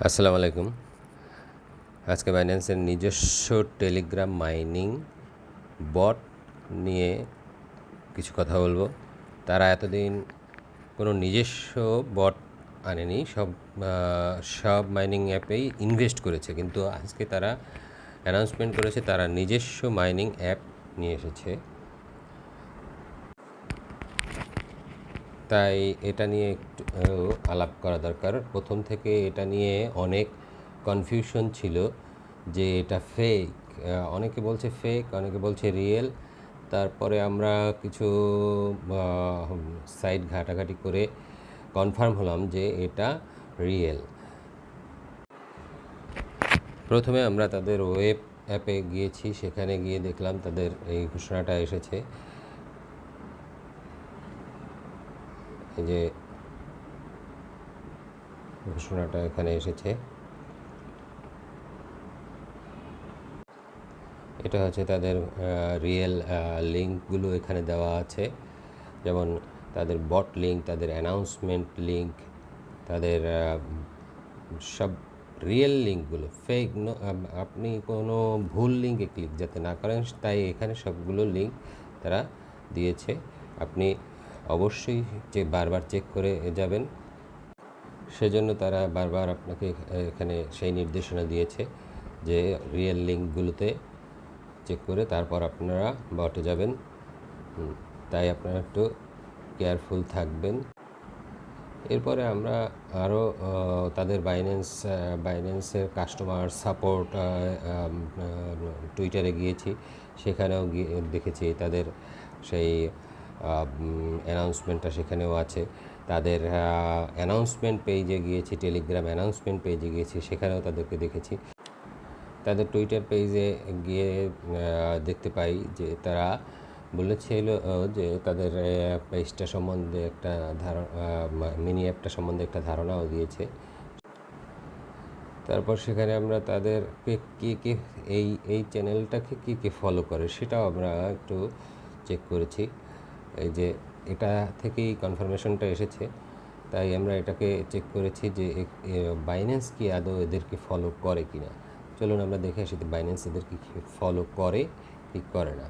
আসসালামু আলাইকুম। আজকে বাইন্যান্সের নিজস্ব টেলিগ্রাম মাইনিং বট নিয়ে কিছু কথা বলবো। তারা এতদিন কোনো নিজস্ব বট আনেনি, সব মাইনিং অ্যাপেই ইনভেস্ট করেছে, কিন্তু আজকে তারা অ্যানাউন্সমেন্ট করেছে তারা নিজস্ব মাইনিং অ্যাপ নিয়ে এসেছে। তাই এটা নিয়ে একটু আলাপ করা দরকার। প্রথম থেকে এটা নিয়ে অনেক কনফিউশন ছিল যে এটা ফেক। অনেকে বলছে ফেক, অনেকে বলছে রিয়েল। তারপরে আমরা কিছু সাইট ঘাটাঘাটি করে কনফার্ম হলাম যে এটা রিয়েল। প্রথমে আমরা তাদের ওয়েব অ্যাপে গিয়েছি, সেখানে গিয়ে দেখলাম তাদের এই ঘোষণাটা এসেছে, এই যে ঘোষণাটা এখানে এসেছে। এটা হচ্ছে তাদের রিয়েল লিঙ্কগুলো এখানে দেওয়া আছে, যেমন তাদের বট লিঙ্ক, তাদের অ্যানাউন্সমেন্ট লিঙ্ক, তাদের সব রিয়েল লিঙ্কগুলো। ফেক আপনি কোনো ভুল লিঙ্কে ক্লিক যাতে না করেন, তাই এখানে সবগুলো লিঙ্ক তারা দিয়েছে। আপনি অবশ্যই বারবার চেক করে যাবেন, সেজন্য তারা বারবার আপনাকে এখানে সেই নির্দেশনা দিয়েছে যে রিয়েল লিঙ্কগুলোতে চেক করে তারপর আপনারা বটে যাবেন। তাই আপনারা একটু কেয়ারফুল থাকবেন। এরপরে আমরা আরও তাদের বাইন্যান্সের কাস্টমার সাপোর্ট টুইটারে গিয়েছি, সেখানেও গিয়ে দেখেছি তাদের সেই অ্যানাউন্সমেন্টটা সেখানেও আছে। তাদের অ্যানাউন্সমেন্ট পেজে গিয়েছি, টেলিগ্রাম অ্যানাউন্সমেন্ট পেজে গিয়েছি, সেখানেও তাদেরকে দেখেছি। তাদের টুইটার পেজে গিয়ে দেখতে পাই যে তারা বলেছিল যে তাদের পেজটা সম্বন্ধে একটা মিনি অ্যাপটা সম্বন্ধে একটা ধারণাও দিয়েছে। তারপর সেখানে আমরা তাদেরকে কে এই চ্যানেলটাকে কে ফলো করে সেটাও আমরা একটু চেক করেছি। এই যে এটা থেকেই কনফার্মেশনটা এসেছে, তাই আমরা এটাকে চেক করেছি যে বাইন্যান্স কি আদৌ এদেরকে ফলো করে কি না। চলুন আমরা দেখে আসি বাইন্যান্স এদেরকে ফলো করে কি করে না।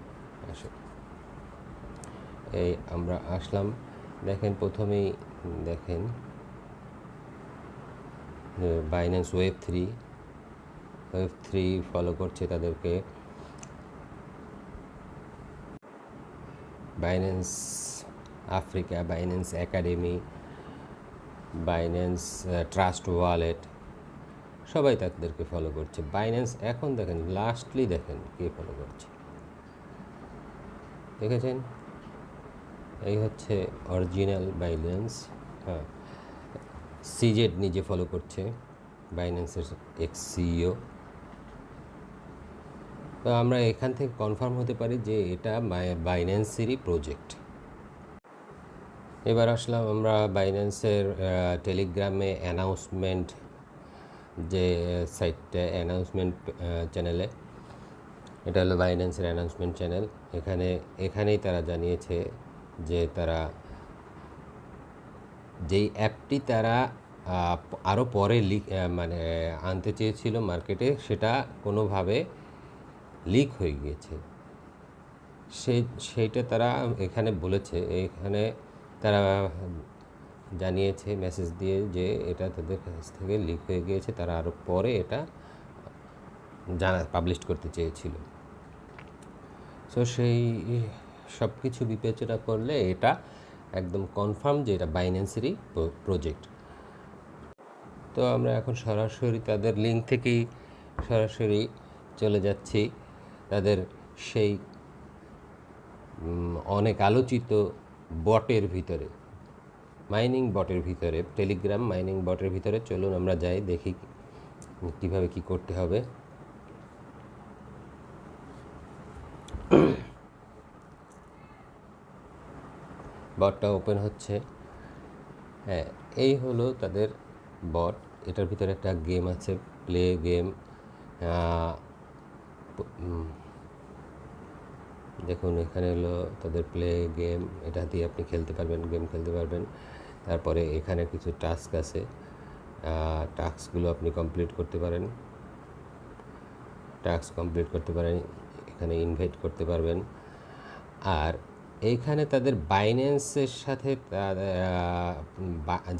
এই আমরা আসলাম, দেখেন প্রথমেই দেখেন বাইন্যান্স ওয়েব থ্রি ফলো করছে তাদেরকে। Binance Africa, Binance academy, Binance trust wallet, সবাই তাদেরকে ফলো করছে। বাইন্যান্স এখন দেখেন লাস্টলি দেখেন কে ফলো করছে, দেখেছেন? এই হচ্ছে অরিজিনাল বাইন্যান্স। হ্যাঁ, সিজেড নিজে ফলো করছে, বাইন্যান্সের এক্স সিইও। তো আমরা এখান থেকে কনফার্ম হতে পারি যে এটা বাইন্যান্সেরই প্রজেক্ট। এবার আসলাম আমরা বাইন্যান্সের টেলিগ্রামে অ্যানাউন্সমেন্ট যে সাইটটা, অ্যানাউন্সমেন্ট চ্যানেলে। এটা হলো বাইন্যান্সের অ্যানাউন্সমেন্ট চ্যানেল। এখানেই তারা জানিয়েছে যে তারা যেই অ্যাপটি তারা আরও পরে মানে আনতে চেয়েছিল মার্কেটে, সেটা কোনোভাবে লিক হয়ে গিয়েছে। সেইটা তারা এখানে বলেছে, এখানে তারা জানিয়েছে মেসেজ দিয়ে যে এটা তাদের কাছ থেকে লিক হয়ে গিয়েছে, তারা আরও পরে এটা পাবলিশ করতে চেয়েছিল। সো সেই সব কিছু বিবেচনা করলে এটা একদম কনফার্ম যে এটা বাইন্যান্সেরই প্রজেক্ট। তো আমরা এখন সরাসরি তাদের লিঙ্ক থেকেই সরাসরি চলে যাচ্ছি তাদের সেই অনেক আলোচিত বটের ভিতরে, মাইনিং বটের ভিতরে, টেলিগ্রাম মাইনিং বটের ভিতরে। চলুন আমরা যাই, দেখি কীভাবে কি করতে হবে। বটটা ওপেন হচ্ছে। হ্যাঁ, এই হলো তাদের বট। এটার ভিতরে একটা গেম আছে, প্লে গেম। দেখুন এখানে হলো তাদের প্লে গেম, এটা দিয়ে আপনি খেলতে পারবেন, গেম খেলতে পারবেন। তারপরে এখানে কিছু টাস্ক আছে, টাস্কগুলো আপনি কমপ্লিট করতে পারেন। এখানে ইনভাইট করতে পারবেন। আর এইখানে তাদের বাইন্যান্সের সাথে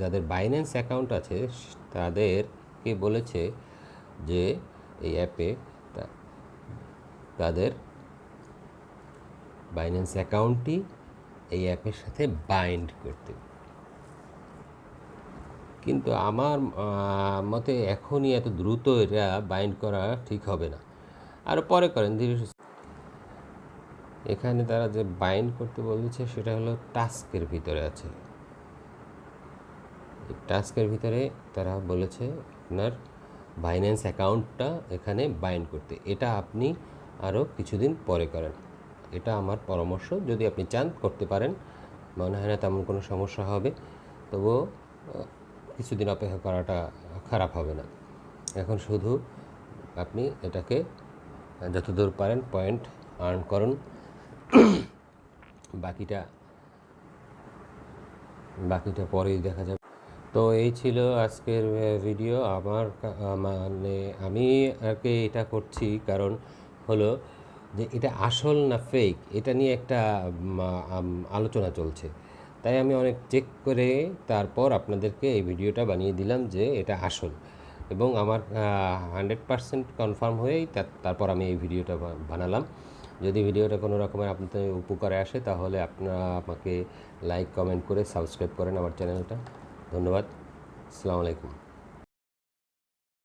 যাদের বাইন্যান্স অ্যাকাউন্ট আছে তাদেরকে বলেছে যে এই অ্যাপে তাদের বাইন্যান্স অ্যাকাউন্টটি এই অ্যাপের সাথে বাইন্ড করতে। কিন্তু আমার মতে এখনই এত দ্রুত এটা বাইন্ড করা ঠিক হবে না, আরও পরে করেন ধীরে সুস্থে। এখানে তারা যে বাইন্ড করতে বলেছে সেটা হলো টাস্কের ভিতরে আছে। এই টাস্কের ভিতরে তারা বলেছে আপনার বাইন্যান্স অ্যাকাউন্টটা এখানে বাইন্ড করতে। এটা আপনি আরও কিছুদিন পরে করেন, এটা আমার পরামর্শ। যদি আপনি চান করতে পারেন, মনে হয় না তেমন কোনো সমস্যা হবে, তবুও কিছুদিন অপেক্ষা করাটা খারাপ হবে না। এখন শুধু আপনি এটাকে যতদূর পারেন পয়েন্ট আর্ন করুন, বাকিটা পরেই দেখা যাবে। তো এই ছিল আজকের ভিডিও। মানে আমি আর কি এটা করছি কারণ হলো যে এটা আসল না ফেক এটা নিয়ে একটা আলোচনা চলছে, তাই আমি অনেক চেক করে তারপর আপনাদেরকে এই ভিডিওটা বানিয়ে দিলাম যে এটা আসল, এবং আমার 100% কনফার্ম হয়েই তারপর আমি এই ভিডিওটা বানালাম। যদি ভিডিওটা কোনো রকমের আপনাদের উপকারে আসে তাহলে আপনারা আমাকে লাইক কমেন্ট করে সাবস্ক্রাইব করেন আমার চ্যানেলটা। ধন্যবাদ। আসসালামু আলাইকুম।